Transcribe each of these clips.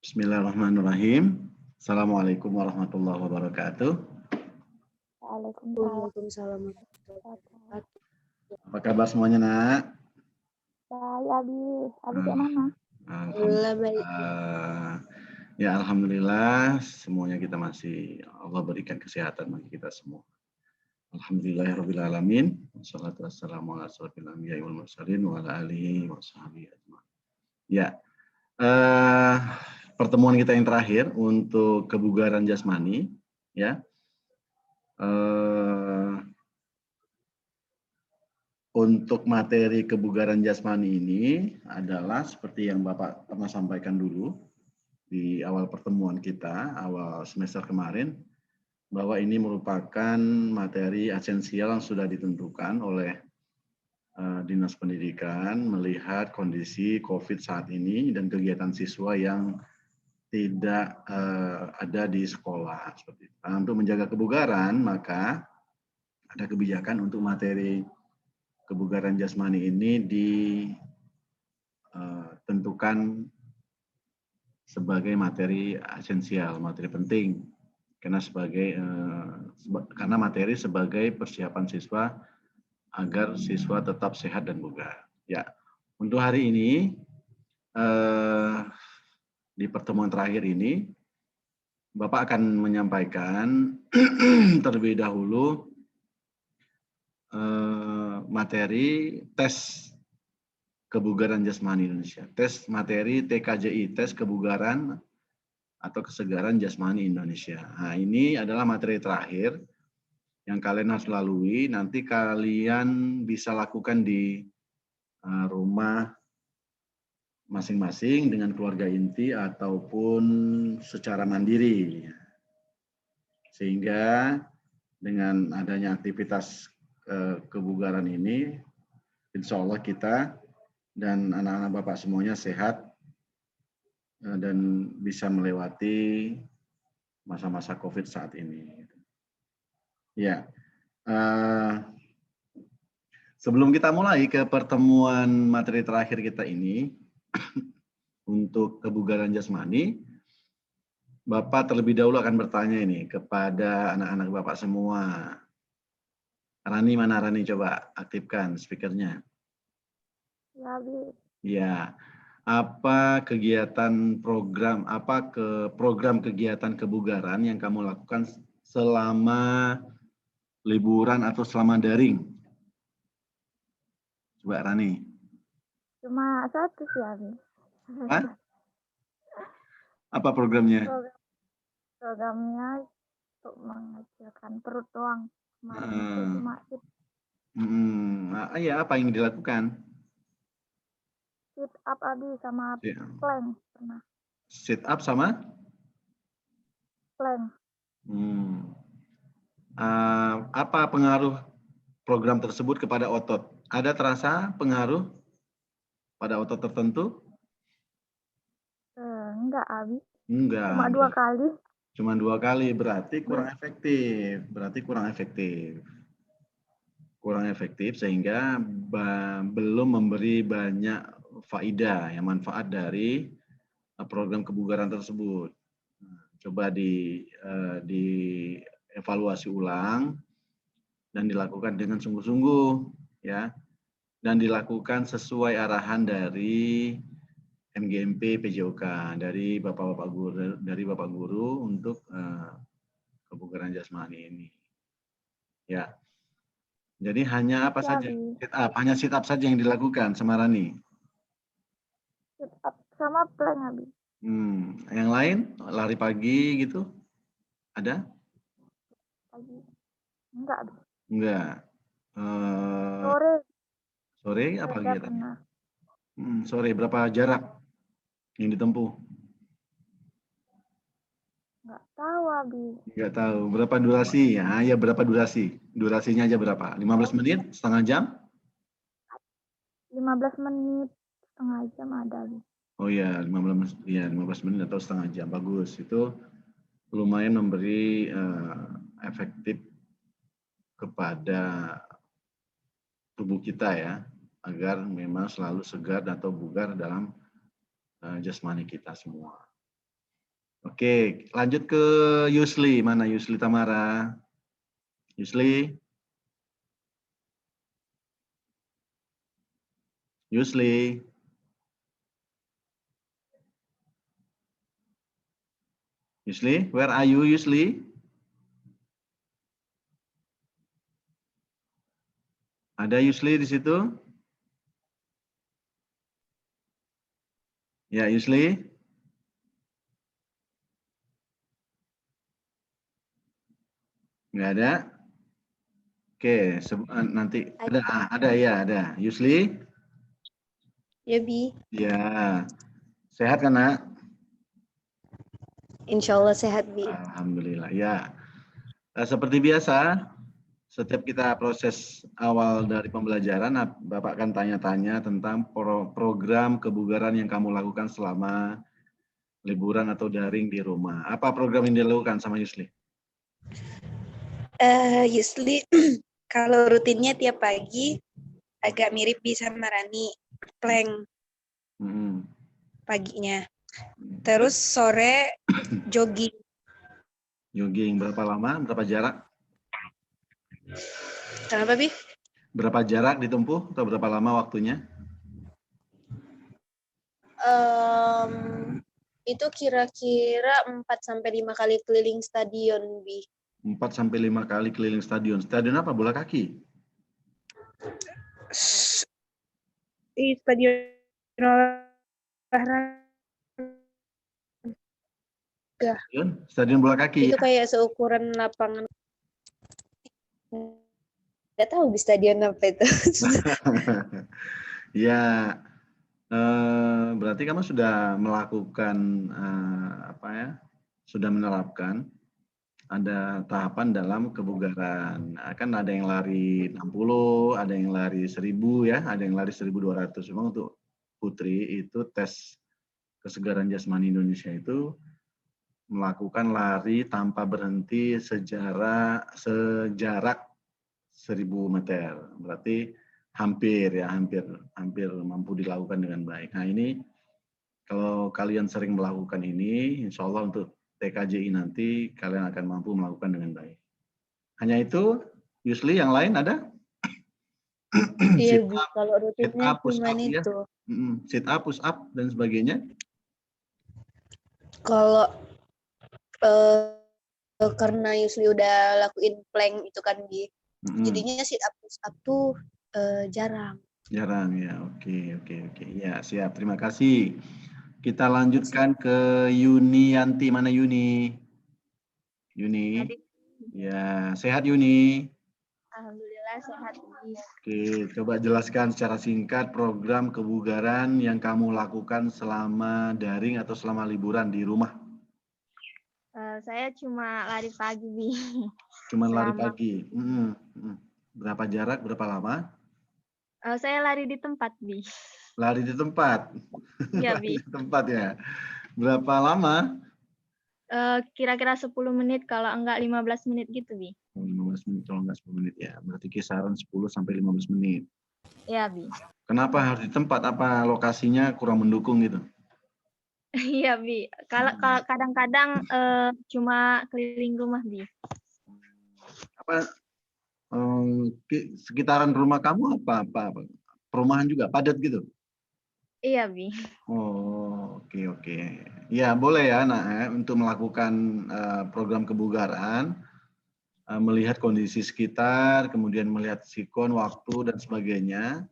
Bismillahirrahmanirrahim. Assalamualaikum warahmatullahi wabarakatuh. Waalaikumsalam. Apa kabar semuanya, Nak? Baik, Abi. Abi kayak mana? Alhamdulillah. Ya, alhamdulillah semuanya kita masih Allah berikan kesehatan bagi kita semua. Alhamdulillahirabbil alamin. Wassalatu wassalamu ala asyrofil anbiya'i wal mursalin wa ala alihi washabihi ajmain. Ya. Pertemuan kita yang terakhir untuk kebugaran jasmani, ya. Untuk materi kebugaran jasmani ini adalah seperti yang Bapak pernah sampaikan dulu di awal pertemuan kita, awal semester kemarin, bahwa ini merupakan materi esensial yang sudah ditentukan oleh Dinas Pendidikan melihat kondisi COVID saat ini dan kegiatan siswa yang tidak ada di sekolah. Seperti itu. Nah, untuk menjaga kebugaran, maka ada kebijakan untuk materi kebugaran jasmani ini ditentukan sebagai materi esensial, materi penting, karena materi sebagai persiapan siswa agar siswa tetap sehat dan bugar. Ya, untuk hari ini di pertemuan terakhir ini, Bapak akan menyampaikan terlebih dahulu materi tes kebugaran jasmani Indonesia, tes materi TKJI, tes kebugaran atau kesegaran jasmani Indonesia. Nah, ini adalah materi terakhir yang kalian harus lalui. Nanti kalian bisa lakukan di rumah masing-masing dengan keluarga inti ataupun secara mandiri. Sehingga dengan adanya aktivitas kebugaran ini, insya Allah kita dan anak-anak Bapak semuanya sehat dan bisa melewati masa-masa COVID saat ini. Ya, sebelum kita mulai ke pertemuan materi terakhir kita ini, untuk kebugaran jasmani, Bapak terlebih dahulu akan bertanya ini kepada anak-anak Bapak semua. Rani, mana Rani? Coba aktifkan speakernya. Ya, Abi. Ya, apa program kegiatan kebugaran yang kamu lakukan selama liburan atau selama daring? Coba Rani. Cuma satu sih, Abi. Hah? Apa programnya? Programnya untuk mengecilkan perut doang. Kemarin itu cuma Ya, apa yang dilakukan? sit up, Abi, sama plank pernah. Sit up sama? Plank. Apa pengaruh program tersebut kepada otot? Ada terasa pengaruh pada otot tertentu? Enggak, Abi. Enggak. Cuma 2 kali. Cuma 2 kali, berarti kurang efektif. Kurang efektif sehingga belum memberi banyak faedah, manfaat dari program kebugaran tersebut. Coba dievaluasi ulang dan dilakukan dengan sungguh-sungguh, ya, dan dilakukan sesuai arahan dari MGMP PJOK dari Bapak Guru untuk kebugaran jasmani ini. Ya. Jadi hanya apa saja? Hanya sit up saja yang dilakukan sama Rani. Sit up sama plank, Abi. Yang lain lari pagi gitu? Ada? Pagi. Enggak, Abi. Enggak. Sore apa kegiatannya? Sore berapa jarak yang ditempuh? Enggak tahu, Abi. Enggak tahu. Berapa durasi? Ya, berapa durasi? Durasinya aja berapa? 15 menit? Setengah jam? 15 menit, setengah jam ada, Abi. Oh ya, 15 menit atau setengah jam. Bagus. Itu lumayan memberi efektif kepada tubuh kita ya, agar memang selalu segar atau bugar dalam jasmani kita semua. Oke, lanjut ke Yusli. Mana Yusli Tamara? Yusli? Yusli? Yusli, where are you, Yusli? Ada Yusli di situ? Ya, Yusli? Nggak ada? Oke, nanti ada ya, ada. Yusli? Ya, Bi. Ya, sehat kan, Nak? Insya Allah sehat, Bi. Alhamdulillah. Ya, seperti biasa, setiap kita proses awal dari pembelajaran, Bapak akan tanya-tanya tentang program kebugaran yang kamu lakukan selama liburan atau daring di rumah. Apa program yang dilakukan sama Yusli? Yusli, kalau rutinnya tiap pagi agak mirip Bi sama Rani, plank paginya. Terus sore jogging. Jogging berapa lama? Berapa jarak? Kenapa, Bi? Berapa jarak ditempuh atau berapa lama waktunya? Itu kira-kira 4-5 kali keliling stadion, Bi. 4-5 kali keliling stadion. Stadion apa? Bola kaki? Stadion olahraga. Stadion bola kaki. Itu kayak seukuran lapangan. Nggak tahu di stadion apa itu. Ya, berarti kamu sudah melakukan sudah menerapkan ada tahapan dalam kebugaran. Kan ada yang lari 60, ada yang lari 1000 ya, ada yang lari 1200. Memang untuk Putri itu tes kesegaran jasmani Indonesia itu melakukan lari tanpa berhenti sejarak 1000 meter. Berarti hampir mampu dilakukan dengan baik. Nah, ini kalau kalian sering melakukan ini, insya Allah untuk TKJI nanti kalian akan mampu melakukan dengan baik. Hanya itu, Yusli, yang lain ada? Iya, Bu. Kalau rutinnya cuma itu. Sit up, push up, dan sebagainya. Kalau karena Yusli udah lakuin plank itu kan, Bi. Jadinya sit up, push up tuh jarang. Jarang ya, oke. Ya, siap. Terima kasih. Kita lanjutkan ke Yunianti. Mana Yuni? Yuni? Ya, sehat Yuni? Alhamdulillah sehat. Oke, coba jelaskan secara singkat program kebugaran yang kamu lakukan selama daring atau selama liburan di rumah. Saya cuma lari pagi, Bi. Cuma lari pagi. Berapa jarak, berapa lama? Saya lari di tempat, Bi. Lari di tempat? Iya, Bi. Di tempat ya. Berapa lama? Kira-kira 10 menit, kalau enggak 15 menit gitu, Bi. 15 menit, kalau enggak 10 menit ya. Berarti kisaran 10-15 menit. Iya, Bi. Kenapa harus di tempat? Apa lokasinya kurang mendukung gitu? Iya, Bi. Kalau kadang-kadang cuma keliling rumah, Bi. Apa sekitaran rumah kamu apa? Perumahan juga padat gitu? Iya, Bi. Oh, oke. Ya, boleh ya, untuk melakukan program kebugaran, melihat kondisi sekitar, kemudian melihat sikon, waktu, dan sebagainya,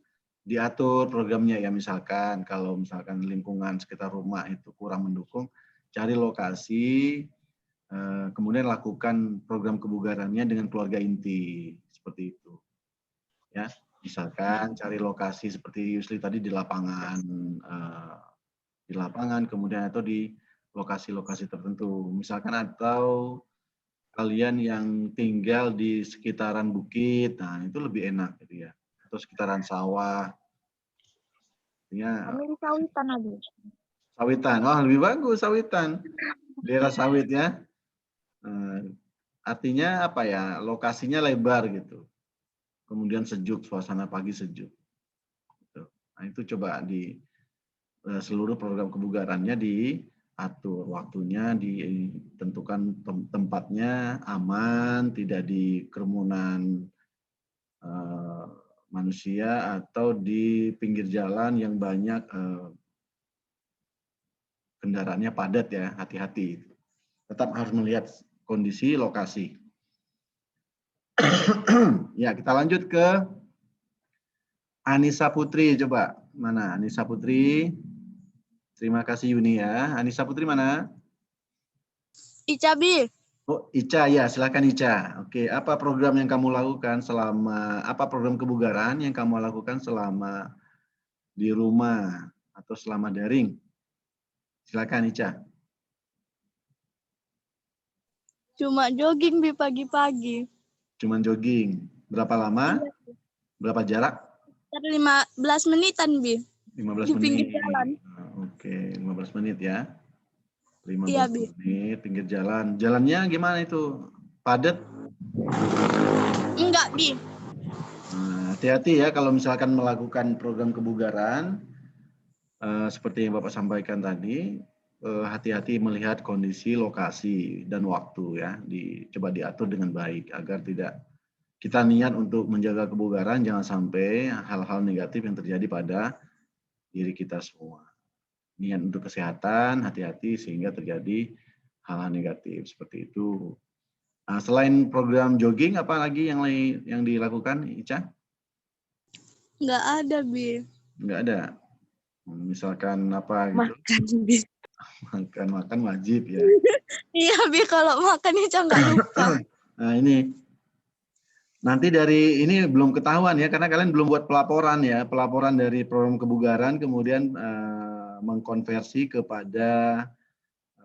diatur programnya ya. Misalkan kalau misalkan lingkungan sekitar rumah itu kurang mendukung, cari lokasi, kemudian lakukan program kebugarannya dengan keluarga inti, seperti itu. Ya, misalkan cari lokasi seperti Yusli tadi di lapangan, kemudian atau di lokasi-lokasi tertentu. Misalkan atau kalian yang tinggal di sekitaran bukit, nah itu lebih enak gitu ya. Atau sekitaran sawah. Kami di Sawitan, Abi. Sawitan, wah lebih bagus Sawitan. Daerah sawit ya. Artinya apa ya, lokasinya lebar gitu. Kemudian sejuk, suasana pagi sejuk. Nah itu coba di seluruh program kebugarannya atur waktunya, ditentukan tempatnya aman, tidak di kerumunan manusia atau di pinggir jalan yang banyak kendaraannya padat ya, hati-hati. Tetap harus melihat kondisi lokasi. Ya, kita lanjut ke Anissa Putri, coba. Mana Anissa Putri? Terima kasih Yuni ya. Anissa Putri mana? Ica, Bi. Oh, Ica ya, silakan Ica. Oke, apa program yang kamu lakukan apa program kebugaran yang kamu lakukan selama di rumah atau selama daring? Silakan Ica. Cuma jogging, Bi, pagi-pagi. Cuman jogging. Berapa lama? Iya. Berapa jarak? 15 menitan, Bi. 15 Di pinggir menit. jalan. Oke, 15 menit ya. 15 Iya, Bi. menit pinggir jalan. Jalannya gimana itu? Padat? Enggak, Bi. Nah, hati-hati ya kalau misalkan melakukan program kebugaran seperti yang Bapak sampaikan tadi, hati-hati melihat kondisi, lokasi, dan waktu ya. Coba diatur dengan baik agar tidak kita niat untuk menjaga kebugaran, jangan sampai hal-hal negatif yang terjadi pada diri kita semua. Niat untuk kesehatan, hati-hati sehingga terjadi hal-hal negatif seperti itu. Nah, selain program jogging, apa lagi yang dilakukan, Ica? Enggak ada, Bi. Enggak ada. Misalkan apa gitu? Makan, Bi. Makan wajib ya. Iya, Bi, kalau makan Ica enggak lupa. Nah, nanti dari ini belum ketahuan ya, karena kalian belum buat pelaporan ya, pelaporan dari program kebugaran, kemudian mengkonversi kepada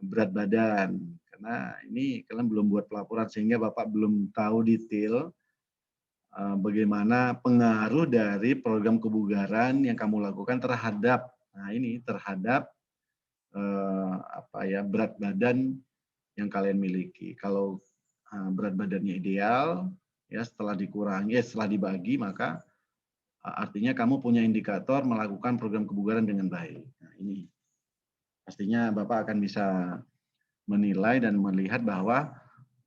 berat badan. Karena ini kalian belum buat pelaporan, sehingga Bapak belum tahu detail bagaimana pengaruh dari program kebugaran yang kamu lakukan terhadap, terhadap berat badan yang kalian miliki. Kalau berat badannya ideal, ya setelah dikurangi, setelah dibagi, maka artinya kamu punya indikator melakukan program kebugaran dengan baik. Nah, ini pastinya Bapak akan bisa menilai dan melihat bahwa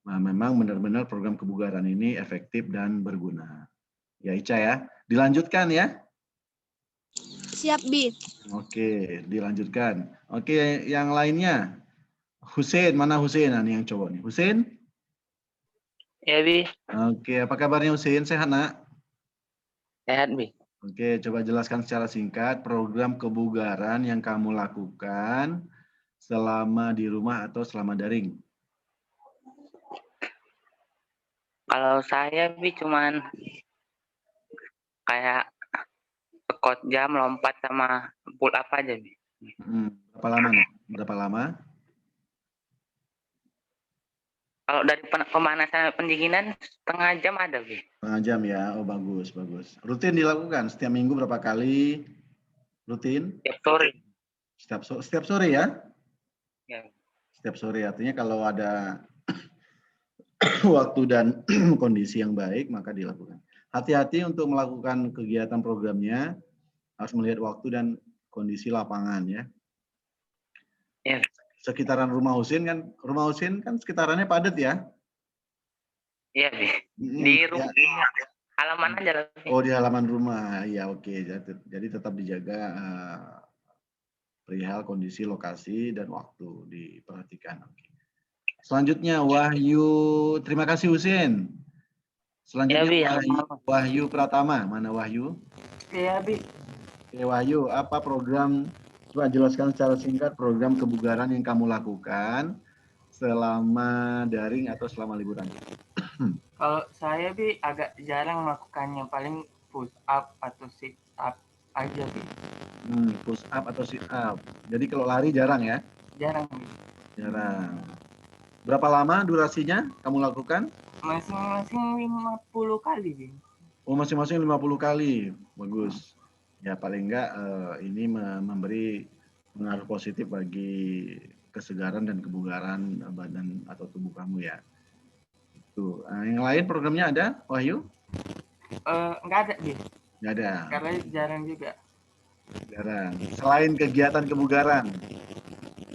memang benar-benar program kebugaran ini efektif dan berguna. Ya Ica ya, dilanjutkan ya. Siap, Bi. Oke, dilanjutkan. Oke, yang lainnya. Husein, mana Husein? Nah, ini yang coba nih. Husein? Ya, Bi. Oke, apa kabarnya Husein? Sehat, nak? Sehat, Bi. Oke, coba jelaskan secara singkat program kebugaran yang kamu lakukan selama di rumah atau selama daring. Kalau saya, Bi, cuman kayak sekot jam, lompat, sama pull up aja, Bi. Berapa lama, nak? Berapa lama? Kalau dari pemanasan pendinginan, setengah jam ada, Bi. Setengah jam ya, oh bagus, bagus. Rutin dilakukan setiap minggu berapa kali? Rutin? Setiap sore. Setiap sore ya? Ya. Setiap sore, artinya kalau ada waktu dan kondisi yang baik, maka dilakukan. Hati-hati untuk melakukan kegiatan programnya, harus melihat waktu dan kondisi lapangan ya. Ya. Sekitaran rumah Husin kan sekitarannya padat ya? Iya, Bi. Di rumah, ya. Halaman aja. Bi. Oh, di halaman rumah. Ya, oke. Jadi tetap dijaga perihal kondisi, lokasi, dan waktu diperhatikan. Oke. Selanjutnya Wahyu, terima kasih Husin. Selanjutnya Ya, Bi. Wahyu Pratama, mana Wahyu? Iya, Bi. Oke, Wahyu, apa program, coba jelaskan secara singkat program kebugaran yang kamu lakukan selama daring atau selama liburan? Kalau saya, Bi, agak jarang melakukannya, paling push up atau sit up aja, Bi. Push up atau sit up. Jadi kalau lari jarang ya? Jarang, Bi. Jarang. Berapa lama durasinya kamu lakukan? Masing-masing 50 kali, Bi. Oh, masing-masing 50 kali. Bagus. Ya, paling enggak ini memberi pengaruh positif bagi kesegaran dan kebugaran badan atau tubuh kamu ya. Itu. Yang lain programnya ada, Wahyu? Enggak ada, Bi. Enggak ada. Karena jarang juga. Jarang. Selain kegiatan kebugaran.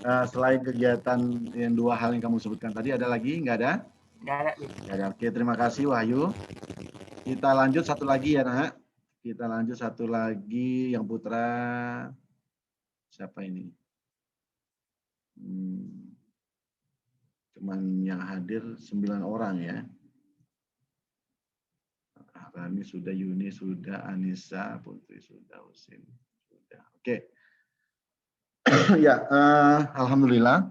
Selain kegiatan yang 2 hal yang kamu sebutkan tadi, ada lagi? Nggak ada? Nggak ada, Bi. Nggak ada. Oke, terima kasih Wahyu. Kita lanjut satu lagi ya, Nak. Kita lanjut satu lagi yang putra. Siapa ini? Cuman yang hadir 9 orang ya. Rani sudah, Yuni sudah, Anissa, Putri sudah, Husin sudah. Oke. Ya, alhamdulillah.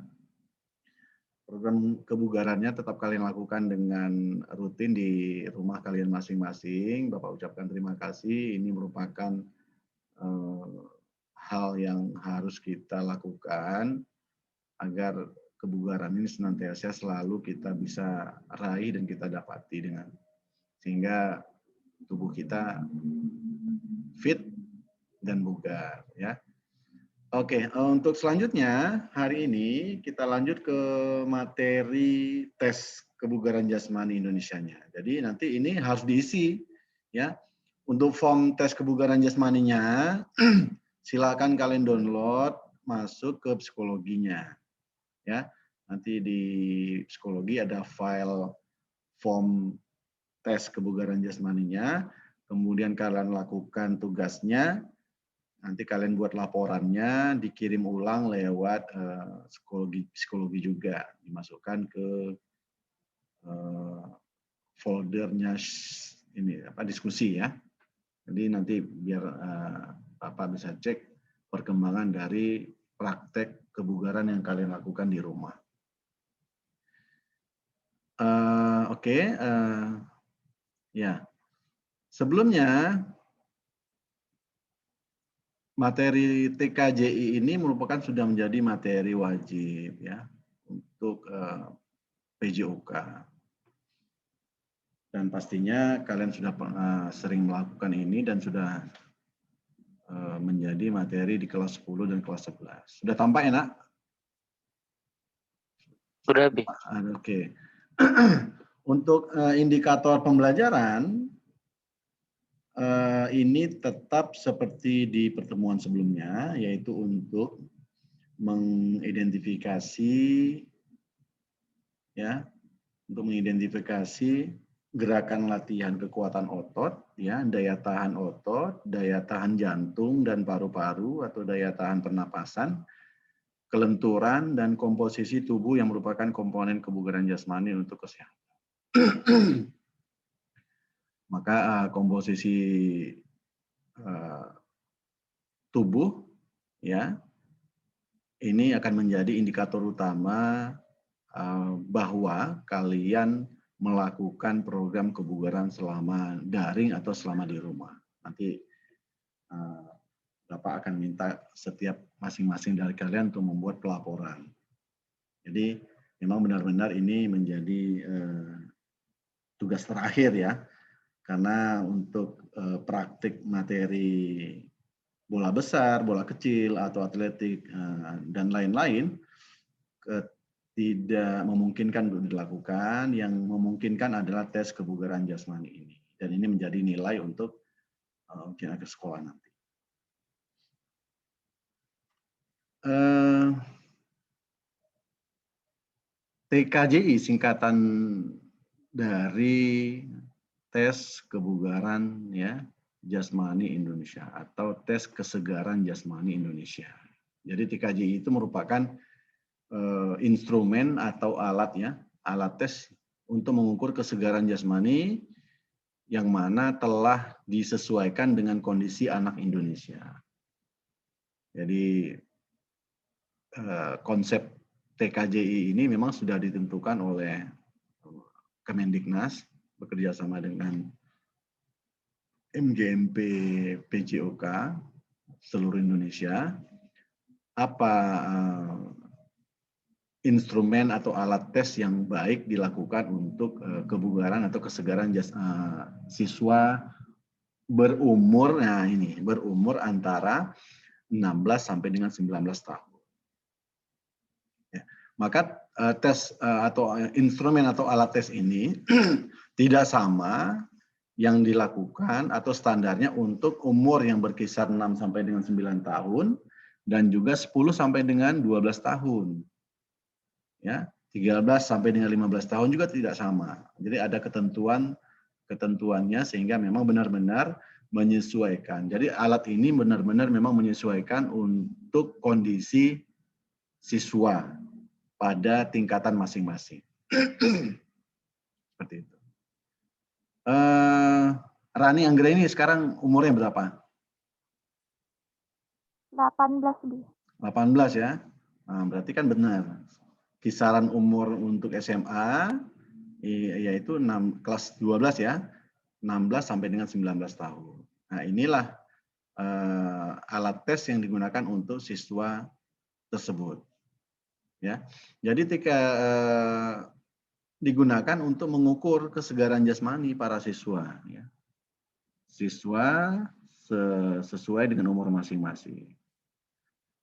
Program kebugarannya tetap kalian lakukan dengan rutin di rumah kalian masing-masing. Bapak ucapkan terima kasih. Ini merupakan hal yang harus kita lakukan agar kebugaran ini senantiasa selalu kita bisa raih dan kita dapati dengan sehingga tubuh kita fit dan bugar ya. Oke, untuk selanjutnya hari ini kita lanjut ke materi tes kebugaran jasmani Indonesianya. Jadi nanti ini harus diisi ya. Untuk form tes kebugaran jasmaninya silakan kalian download masuk ke psikologinya ya. Nanti di psikologi ada file form tes kebugaran jasmaninya, kemudian kalian lakukan tugasnya, nanti kalian buat laporannya, dikirim ulang lewat psikologi juga, dimasukkan ke foldernya ini diskusi ya. Jadi nanti biar Bapak bisa cek perkembangan dari praktek kebugaran yang kalian lakukan di rumah. Oke. Ya, sebelumnya materi TKJI ini merupakan sudah menjadi materi wajib ya untuk PJOK. Dan pastinya kalian sudah sering melakukan ini dan sudah menjadi materi di kelas 10 dan kelas 11. Sudah tampak ya, Nak? Sudah, Bi. Oke. Untuk indikator pembelajaran, ini tetap seperti di pertemuan sebelumnya, yaitu untuk mengidentifikasi ya, untuk mengidentifikasi gerakan latihan kekuatan otot, ya, daya tahan otot, daya tahan jantung dan paru-paru atau daya tahan pernapasan, kelenturan dan komposisi tubuh yang merupakan komponen kebugaran jasmani untuk kesehatan. Maka komposisi tubuh ya ini akan menjadi indikator utama bahwa kalian melakukan program kebugaran selama daring atau selama di rumah. Nanti Bapak akan minta setiap masing-masing dari kalian untuk membuat pelaporan. Jadi memang benar-benar ini menjadi tugas terakhir ya. Karena untuk praktik materi bola besar, bola kecil, atau atletik, dan lain-lain, tidak memungkinkan untuk dilakukan. Yang memungkinkan adalah tes kebugaran jasmani ini. Dan ini menjadi nilai untuk ujian akhir sekolah nanti. TKJI singkatan dari tes kebugaran ya jasmani Indonesia atau tes kesegaran jasmani Indonesia. Jadi TKJI itu merupakan instrumen atau alat ya, alat tes untuk mengukur kesegaran jasmani yang mana telah disesuaikan dengan kondisi anak Indonesia. Jadi konsep TKJI ini memang sudah ditentukan oleh Kemendiknas bekerja sama dengan MGMP PJOK seluruh Indonesia. Apa instrumen atau alat tes yang baik dilakukan untuk kebugaran atau kesegaran siswa berumur, nah ini berumur antara 16 sampai dengan 19 tahun. Ya. Maka tes atau instrumen atau alat tes ini tidak sama yang dilakukan atau standarnya untuk umur yang berkisar 6 sampai dengan 9 tahun dan juga 10 sampai dengan 12 tahun. Ya, 13 sampai dengan 15 tahun juga tidak sama. Jadi ada ketentuannya sehingga memang benar-benar menyesuaikan. Jadi alat ini benar-benar memang menyesuaikan untuk kondisi siswa pada tingkatan masing-masing. Seperti itu. Rani Anggreni sekarang umurnya berapa? 18, Bi. 18 ya. Nah, berarti kan benar. Kisaran umur untuk SMA yaitu kelas 12 ya. 16 sampai dengan 19 tahun. Nah, inilah alat tes yang digunakan untuk siswa tersebut. Ya. Jadi ketika digunakan untuk mengukur kesegaran jasmani para siswa. Ya. Siswa sesuai dengan umur masing-masing.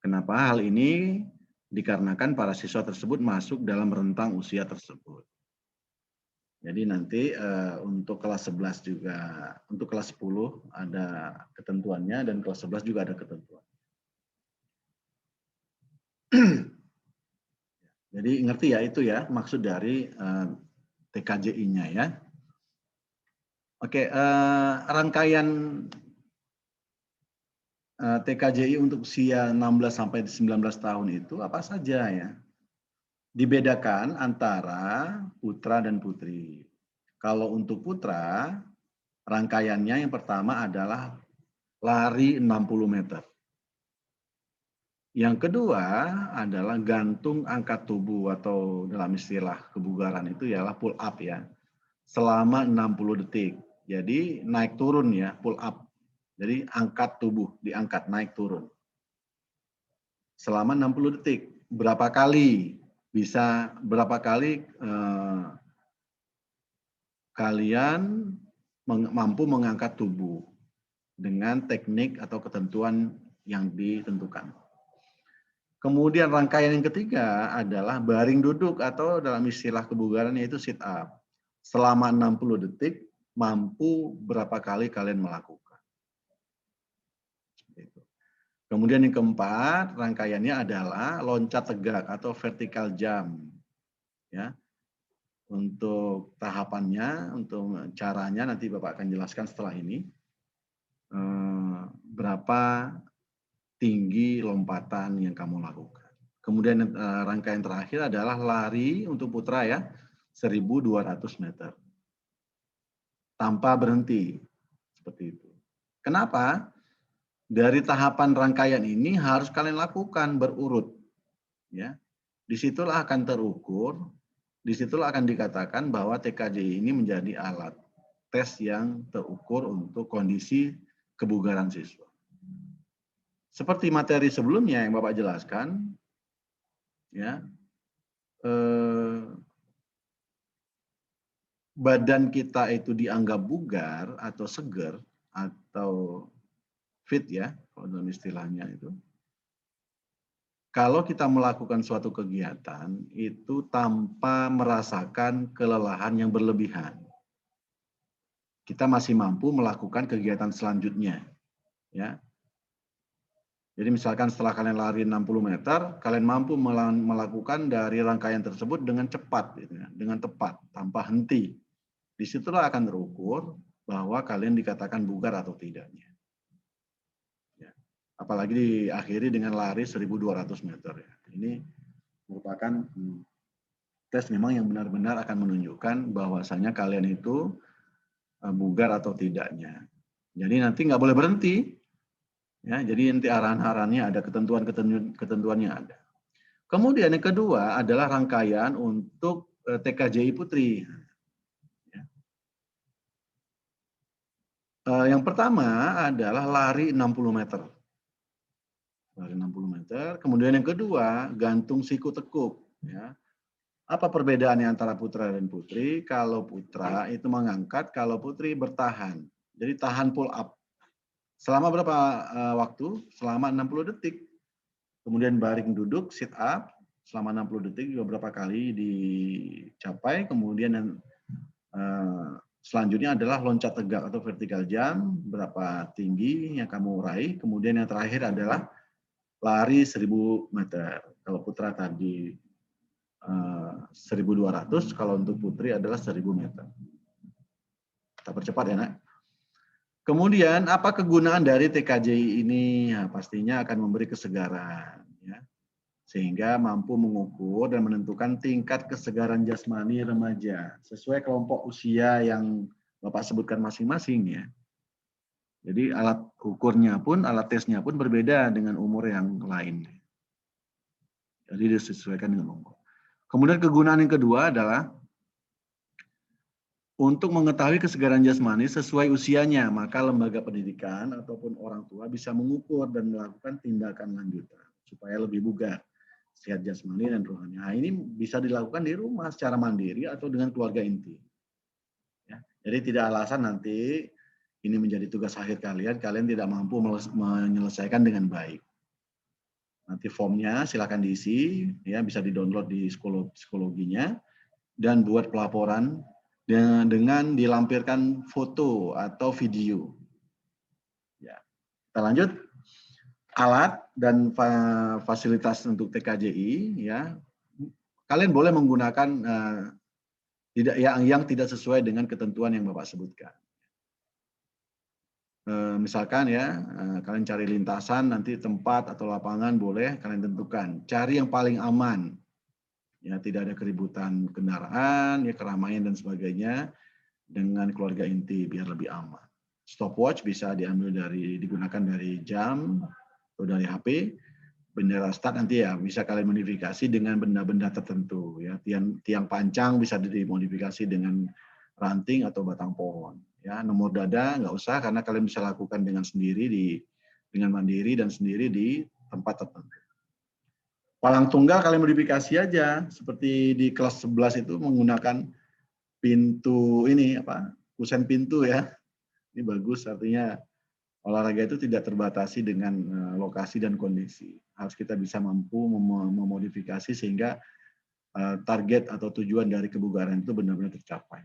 Kenapa hal ini? Dikarenakan para siswa tersebut masuk dalam rentang usia tersebut. Jadi nanti untuk kelas 11 juga, untuk kelas 10 ada ketentuannya dan kelas 11 juga ada ketentuan. Jadi ngerti ya itu ya maksud dari TKJI-nya ya. Oke, rangkaian TKJI untuk usia 16 sampai 19 tahun itu apa saja ya? Dibedakan antara putra dan putri. Kalau untuk putra, rangkaiannya yang pertama adalah lari 60 meter. Yang kedua adalah gantung angkat tubuh atau dalam istilah kebugaran itu ialah pull up ya. Selama 60 detik. Jadi naik turun ya, pull up. Jadi angkat tubuh, diangkat, naik turun. Selama 60 detik. Berapa kali? Bisa berapa kali kalian mampu mengangkat tubuh dengan teknik atau ketentuan yang ditentukan. Kemudian rangkaian yang ketiga adalah baring duduk atau dalam istilah kebugaran yaitu sit up. Selama 60 detik mampu berapa kali kalian melakukan. Kemudian yang keempat, rangkaiannya adalah loncat tegak atau vertical jump. Ya. Untuk tahapannya, untuk caranya nanti Bapak akan jelaskan setelah ini. Berapa tinggi lompatan yang kamu lakukan. Kemudian rangkaian terakhir adalah lari untuk putra ya, 1.200 meter. Tanpa berhenti. Seperti itu. Kenapa? Dari tahapan rangkaian ini harus kalian lakukan berurut. Ya. Disitulah akan terukur, disitulah akan dikatakan bahwa TKJI ini menjadi alat tes yang terukur untuk kondisi kebugaran siswa. Seperti materi sebelumnya yang Bapak jelaskan, ya, badan kita itu dianggap bugar atau seger atau fit ya, kalau dalam istilahnya itu. Kalau kita melakukan suatu kegiatan itu tanpa merasakan kelelahan yang berlebihan, kita masih mampu melakukan kegiatan selanjutnya, ya. Jadi misalkan setelah kalian lari 60 meter, kalian mampu melakukan dari rangkaian tersebut dengan cepat, gitu ya, dengan tepat, tanpa henti. Disitulah akan terukur bahwa kalian dikatakan bugar atau tidaknya. Apalagi diakhiri dengan lari 1.200 meter. Ya. Ini merupakan tes memang yang benar-benar akan menunjukkan bahwasanya kalian itu bugar atau tidaknya. Jadi nanti nggak boleh berhenti. Ya, jadi nanti arahan-arahannya ada, ketentuannya ada. Kemudian yang kedua adalah rangkaian untuk TKJI Putri. Ya. Yang pertama adalah lari 60 meter. Lari 60 meter. Kemudian yang kedua, gantung siku tekuk. Ya. Apa perbedaannya antara putra dan putri? Kalau putra itu mengangkat, kalau putri bertahan. Jadi tahan pull up. Selama berapa waktu? Selama 60 detik. Kemudian baring duduk, sit up. Selama 60 detik juga berapa kali dicapai. Kemudian selanjutnya adalah loncat tegak atau vertical jump. Berapa tinggi yang kamu raih. Kemudian yang terakhir adalah lari 1000 meter. Kalau putra tadi 1200, kalau untuk putri adalah 1000 meter. Kita percepat ya, Nak. Kemudian apa kegunaan dari TKJI ini? Ya, pastinya akan memberi kesegaran, ya, sehingga mampu mengukur dan menentukan tingkat kesegaran jasmani remaja sesuai kelompok usia yang Bapak sebutkan masing-masing, ya. Jadi alat ukurnya pun, alat tesnya pun berbeda dengan umur yang lain. Jadi disesuaikan dengan umur. Kemudian kegunaan yang kedua adalah untuk mengetahui kesegaran jasmani sesuai usianya, maka lembaga pendidikan ataupun orang tua bisa mengukur dan melakukan tindakan lanjutan supaya lebih bugar, sehat jasmani dan rohani. Nah, ini bisa dilakukan di rumah secara mandiri atau dengan keluarga inti. Ya, jadi tidak alasan nanti ini menjadi tugas akhir kalian tidak mampu menyelesaikan dengan baik. Nanti formnya silakan diisi, ya, bisa di-download di psikologinya dan buat pelaporan dengan dilampirkan foto atau video. Ya, kita lanjut. Alat dan fasilitas untuk TKJI, ya, kalian boleh menggunakan yang tidak sesuai dengan ketentuan yang Bapak sebutkan. Misalkan ya, kalian cari lintasan, nanti tempat atau lapangan boleh kalian tentukan. Cari yang paling aman. Ya, tidak ada keributan kendaraan, ya, keramaian dan sebagainya dengan keluarga inti biar lebih aman. Stopwatch bisa digunakan dari jam atau dari HP. Bendera start nanti ya bisa kalian modifikasi dengan benda-benda tertentu, ya. Tiang pancang bisa dimodifikasi dengan ranting atau batang pohon. Ya, nomor dada nggak usah karena kalian bisa lakukan dengan mandiri dan sendiri di tempat tertentu. Palang tunggal kalian modifikasi aja, seperti di kelas 11 itu menggunakan pintu ini, kusen pintu, ya. Ini bagus, artinya olahraga itu tidak terbatasi dengan lokasi dan kondisi. Harus kita bisa mampu memodifikasi sehingga target atau tujuan dari kebugaran itu benar-benar tercapai.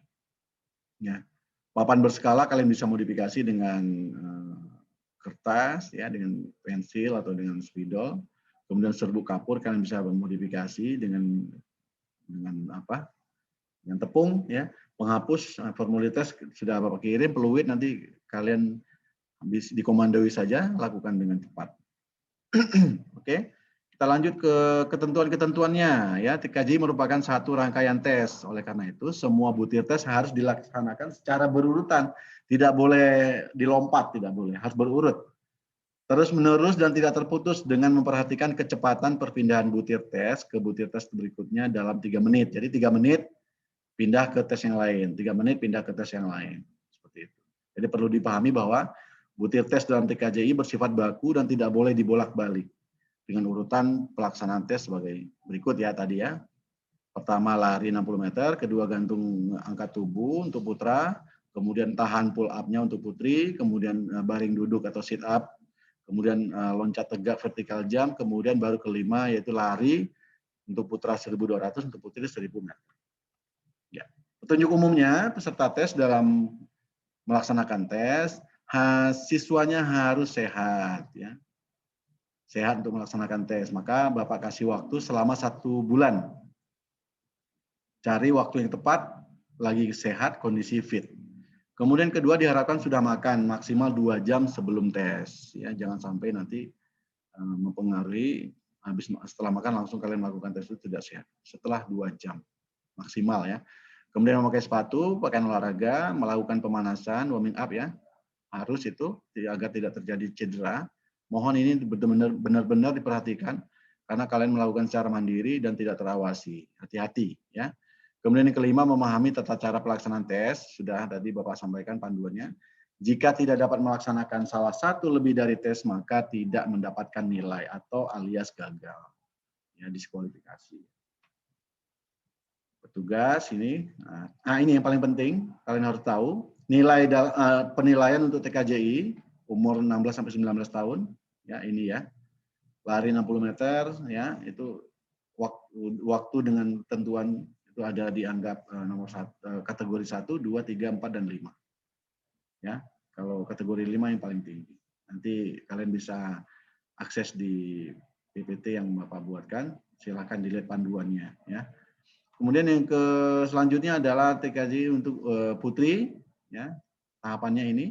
Ya. Papan berskala kalian bisa modifikasi dengan kertas, ya, dengan pensil atau dengan spidol. Kemudian serbuk kapur kalian bisa memodifikasi dengan dengan tepung, ya. Penghapus formulir tes sudah Bapak kirim, peluit nanti kalian bisa dikomandoi saja, lakukan dengan cepat. Oke, kita lanjut ke ketentuan-ketentuannya, ya. TKJ merupakan satu rangkaian tes, oleh karena itu semua butir tes harus dilaksanakan secara berurutan, tidak boleh dilompat, tidak boleh, harus berurut. Terus-menerus dan tidak terputus dengan memperhatikan kecepatan perpindahan butir tes ke butir tes berikutnya dalam 3 menit. Jadi 3 menit pindah ke tes yang lain, 3 menit pindah ke tes yang lain. Seperti itu. Jadi perlu dipahami bahwa butir tes dalam TKJI bersifat baku dan tidak boleh dibolak-balik. Dengan urutan pelaksanaan tes sebagai berikut, ya, tadi, ya. Pertama lari 60 meter, kedua gantung angkat tubuh untuk putra, kemudian tahan pull up-nya untuk putri, kemudian baring duduk atau sit up, kemudian loncat tegak vertikal jump, kemudian baru kelima yaitu lari untuk putra 1200, untuk putri 1000 meter. Ya. Petunjuk umumnya peserta tes dalam melaksanakan tes, siswanya harus sehat, ya. Sehat untuk melaksanakan tes, maka Bapak kasih waktu selama 1 bulan. Cari waktu yang tepat, lagi sehat, kondisi fit. Kemudian kedua diharapkan sudah makan maksimal 2 jam sebelum tes, ya, jangan sampai nanti mempengaruhi setelah makan langsung kalian melakukan tes itu tidak sehat. Setelah 2 jam maksimal, ya. Kemudian memakai sepatu, pakaian olahraga, melakukan pemanasan, warming up, ya, harus itu agar tidak terjadi cedera. Mohon ini benar-benar diperhatikan karena kalian melakukan secara mandiri dan tidak terawasi. Hati-hati, ya. Kemudian yang kelima, memahami tata cara pelaksanaan tes. Sudah tadi Bapak sampaikan panduannya. Jika tidak dapat melaksanakan salah satu lebih dari tes, maka tidak mendapatkan nilai atau alias gagal. Ya, diskualifikasi. Petugas ini. Nah, ini yang paling penting, kalian harus tahu. Nilai penilaian untuk TKJI, umur 16-19 tahun. Ya, ini, ya. Lari 60 meter, ya, itu waktu dengan tentuan itu ada dianggap kategori 1, 2, 3, 4, dan 5. Ya, kalau kategori 5 yang paling tinggi. Nanti kalian bisa akses di PPT yang Bapak buatkan. Silakan dilihat panduannya ya. Kemudian yang selanjutnya adalah TKJ untuk Putri ya. Tahapannya ini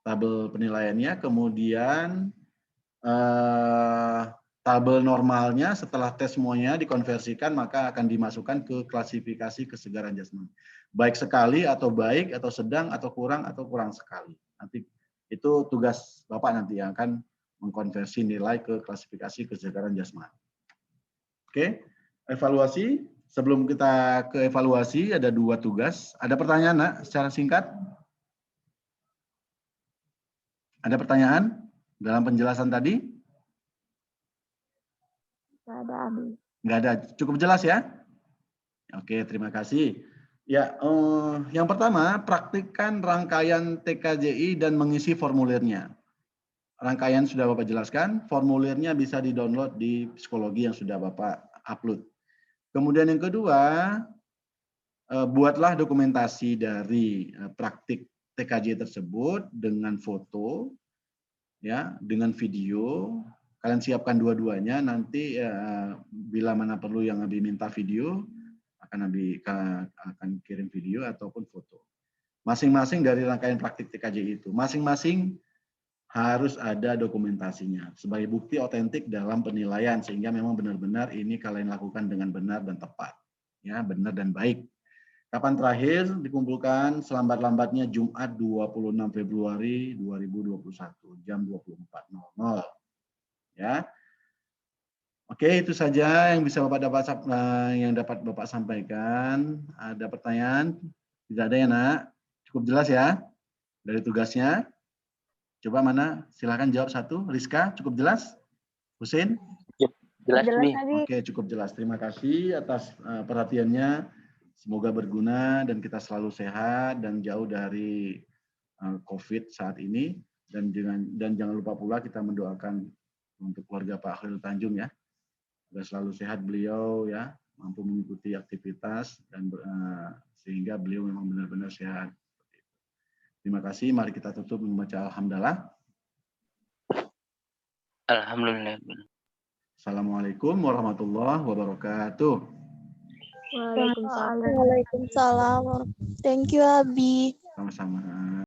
tabel penilaiannya, kemudian tabel normalnya setelah tes semuanya dikonversikan maka akan dimasukkan ke klasifikasi kesegaran jasmani. Baik sekali atau baik atau sedang atau kurang sekali. Nanti itu tugas Bapak nanti yang akan mengkonversi nilai ke klasifikasi kesegaran jasmani. Oke, evaluasi. Sebelum kita ke evaluasi ada 2 tugas. Ada pertanyaan, Nak, secara singkat? Ada pertanyaan dalam penjelasan tadi? Nggak ada, Abi. Nggak ada, cukup jelas ya? Oke, terima kasih. Ya, yang pertama, praktikkan rangkaian TKJI dan mengisi formulirnya. Rangkaian sudah Bapak jelaskan, formulirnya bisa di-download di psikologi yang sudah Bapak upload. Kemudian yang kedua, buatlah dokumentasi dari praktik TKJ tersebut dengan foto, ya, dengan video. Kalian siapkan dua-duanya. Nanti bila mana perlu yang Abi minta video, akan kirim video ataupun foto. Masing-masing dari rangkaian praktik TKJ itu, masing-masing harus ada dokumentasinya sebagai bukti otentik dalam penilaian sehingga memang benar-benar ini kalian lakukan dengan benar dan tepat, ya, benar dan baik. Kapan terakhir dikumpulkan? Selambat-lambatnya Jumat 26 Februari 2021 jam 24.00. Ya. Oke, itu saja yang bisa dapat Bapak sampaikan. Ada pertanyaan? Tidak ada ya, Nak? Cukup jelas ya dari tugasnya. Coba mana? Silakan jawab satu. Rizka, cukup jelas? Husein? Jelas, Bi. Oke, cukup jelas. Terima kasih atas perhatiannya. Semoga berguna dan kita selalu sehat dan jauh dari COVID saat ini. Dan jangan lupa pula kita mendoakan untuk keluarga Pak Khairul Tanjung ya. Agar selalu sehat beliau ya, mampu mengikuti aktivitas dan sehingga beliau memang benar-benar sehat. Terima kasih. Mari kita tutup membaca alhamdulillah. Alhamdulillah. Assalamualaikum warahmatullahi wabarakatuh. Waalaikumsalam. Waalaikumsalam. Thank you, Abi. Sama-sama.